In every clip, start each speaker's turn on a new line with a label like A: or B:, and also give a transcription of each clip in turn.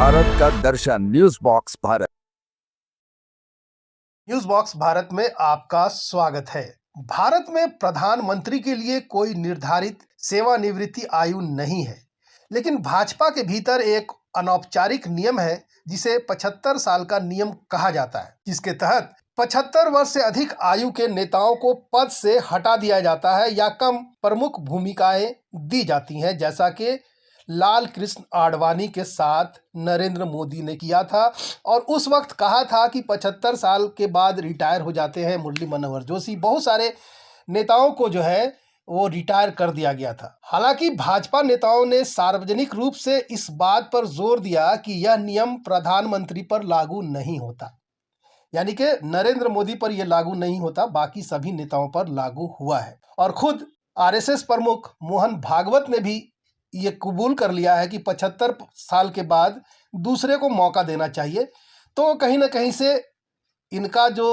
A: भारत का दर्शन news box Bharat.
B: News box Bharat में आपका स्वागत है। भारत में प्रधानमंत्री के लिए कोई निर्धारित सेवानिवृत्ति आयु नहीं है, लेकिन भाजपा के भीतर एक अनौपचारिक नियम है जिसे 75 साल का नियम कहा जाता है, जिसके तहत 75 वर्ष से अधिक आयु के नेताओं को पद से हटा दिया जाता है या कम प्रमुख भूमिकाएं दी जाती हैं, जैसा कि लाल कृष्ण आडवाणी के साथ नरेंद्र मोदी ने किया था। और उस वक्त कहा था कि 75 साल के बाद रिटायर हो जाते हैं मुरली मनोहर जोशी। बहुत सारे नेताओं को जो है वो रिटायर कर दिया गया था। हालांकि भाजपा नेताओं ने सार्वजनिक रूप से इस बात पर जोर दिया कि यह नियम प्रधानमंत्री पर लागू नहीं होता, यानी कि नरेंद्र मोदी पर यह लागू नहीं होता, बाकी सभी नेताओं पर लागू हुआ है। और खुद आरएसएस प्रमुख मोहन भागवत ने भी ये कबूल कर लिया है कि 75 साल के बाद दूसरे को मौका देना चाहिए। तो कहीं ना कहीं से इनका जो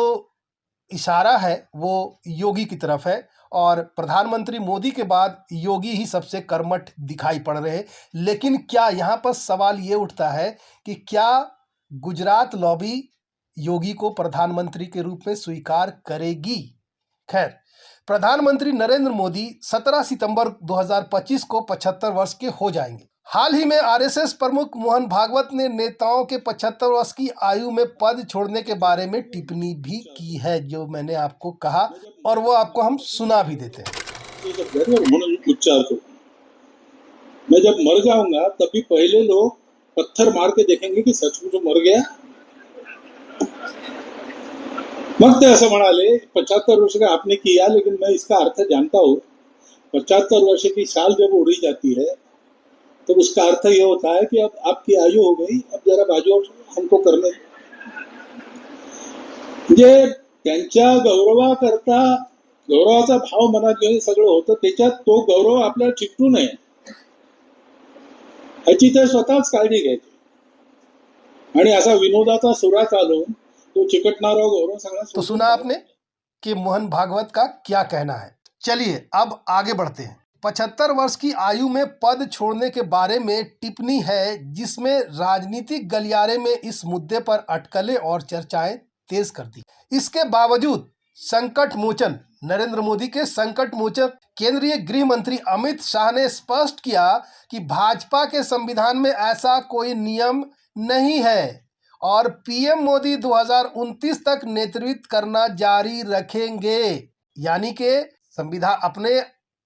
B: इशारा है वो योगी की तरफ है, और प्रधानमंत्री मोदी के बाद योगी ही सबसे कर्मठ दिखाई पड़ रहे हैं। लेकिन क्या यहाँ पर सवाल ये उठता है कि क्या गुजरात लॉबी योगी को प्रधानमंत्री के रूप में स्वीकार करेगी? खैर, प्रधानमंत्री नरेंद्र मोदी 17 सितंबर 2025 को 75 वर्ष के हो जाएंगे। हाल ही में आरएसएस प्रमुख मोहन भागवत ने नेताओं के 75 वर्ष की आयु में पद छोड़ने के बारे में टिप्पणी भी की है, जो मैंने आपको कहा, और वो आपको हम सुना भी देते हैं।
C: उच्चार को मैं जब मर जाऊंगा तभी पहले लोग पत्थर मार के देखेंगे कि सचमुच मर गया। मग ते असं म्हणाले 75 वर्ष का आपने किया, लेकिन मैं इसका अर्थ जानता हूँ। 75 वर्ष की साल जब उड़ी जाती है तो उसका अर्थ ये होता है कि अब आपकी आयु हो गई, अब जरा बाजू हमको करने। म्हणजे त्यांच्या गौरवाकरता गौरवाचा भाव मनात घेऊन सगळं होतं, त्याच्यात तो गौरव आपल्याला चिकटू नये याची ते स्वतःच काळजी घ्यायची। आणि असा विनोदाचा सुरा चालून तो चिकटणारा गौरव सगळा।
B: तो सुना आपने कि मोहन भागवत का क्या कहना है। चलिए अब आगे बढ़ते हैं। 75 वर्ष की आयु में पद छोड़ने के बारे में टिप्पणी है, जिसमें राजनीतिक गलियारे में इस मुद्दे पर अटकलें और चर्चाएं तेज कर दी। इसके बावजूद संकट मोचन नरेंद्र मोदी के संकट मोचन केंद्रीय गृह मंत्री अमित शाह ने स्पष्ट किया कि भाजपा के संविधान में ऐसा कोई नियम नहीं है और पीएम मोदी 2029 तक नेतृत्व करना जारी रखेंगे। यानी कि संविधान, अपने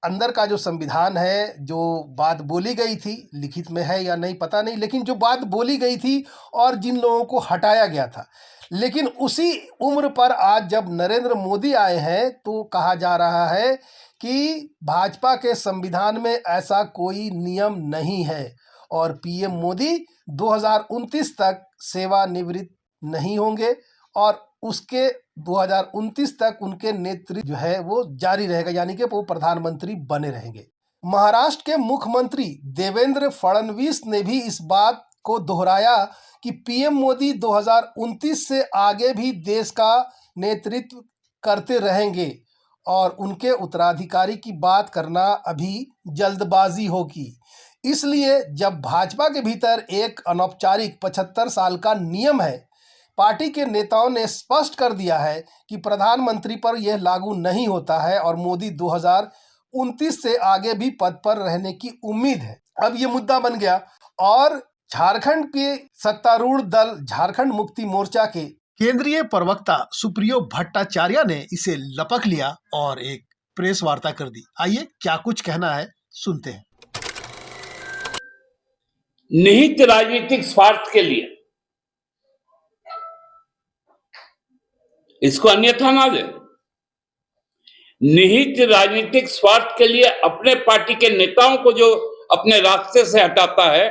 B: अंदर का जो संविधान है, जो बात बोली गई थी, लिखित में है या नहीं पता नहीं, लेकिन जो बात बोली गई थी और जिन लोगों को हटाया गया था, लेकिन उसी उम्र पर आज जब नरेंद्र मोदी आए हैं तो कहा जा रहा है कि भाजपा के संविधान में ऐसा कोई नियम नहीं है और पीएम मोदी 2029 तक सेवानिवृत्त नहीं होंगे और उसके 2029 तक उनके नेतृत्व जो है वो जारी रहेगा, यानी कि वो प्रधानमंत्री बने रहेंगे। महाराष्ट्र के मुख्यमंत्री देवेंद्र फडणवीस ने भी इस बात को दोहराया कि पीएम मोदी 2029 से आगे भी देश का नेतृत्व करते रहेंगे और उनके उत्तराधिकारी की बात करना अभी जल्दबाजी होगी। इसलिए जब भाजपा के भीतर एक अनौपचारिक 75 साल का नियम है, पार्टी के नेताओं ने स्पष्ट कर दिया है कि प्रधानमंत्री पर यह लागू नहीं होता है और मोदी 2029 से आगे भी पद पर रहने की उम्मीद है। अब ये मुद्दा बन गया और झारखंड के सत्तारूढ़ दल झारखंड मुक्ति मोर्चा के केंद्रीय प्रवक्ता सुप्रियो भट्टाचार्य ने इसे लपक लिया और एक प्रेस वार्ता कर दी। आइए क्या कुछ कहना है सुनते हैं।
D: निहित राजनीतिक स्वार्थ के लिए इसको अन्यथा ना दे। निहित राजनीतिक स्वार्थ के लिए अपने पार्टी के नेताओं को जो अपने रास्ते से हटाता है,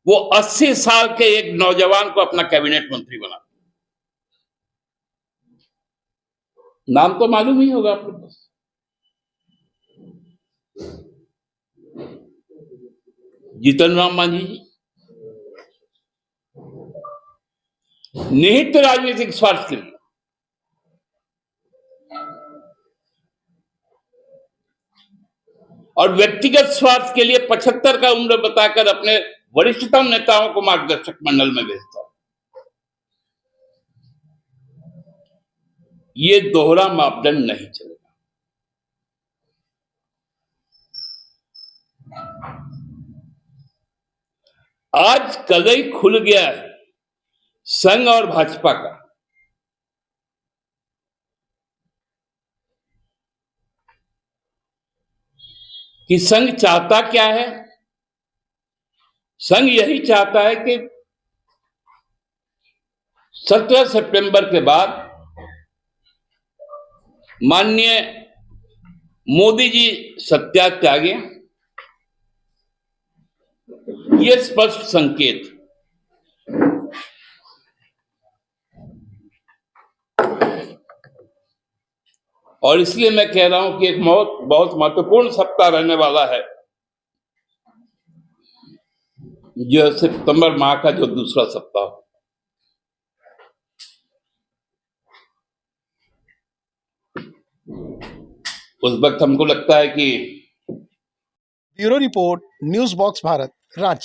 D: वो 80 साल के एक नौजवान को अपना कैबिनेट मंत्री बनाता। नाम तो मालूम ही होगा आपके पास, जीतन राम मांझी जी। निहित राजनीतिक स्वार्थ के लिए और व्यक्तिगत स्वार्थ के लिए 75 का उम्र बताकर अपने वरिष्ठतम नेताओं को मार्गदर्शक मंडल में भेजता हूं। ये दोहरा मापदंड नहीं चलेगा। आज कलई खुल गया है संघ और भाजपा का। कि संघ चाहता क्या है? संघ यही चाहता है कि 17 सितंबर के बाद माननीय मोदी जी सत्ता त्यागे। ये स्पष्ट संकेत। और इसलिए मैं कह रहा हूं कि एक बहुत महत्वपूर्ण सप्ताह रहने वाला है, जो सितंबर माह का जो दूसरा सप्ताह। उस वक्त हमको लगता है कि
B: bureau report, news box Bharat, Ranchi.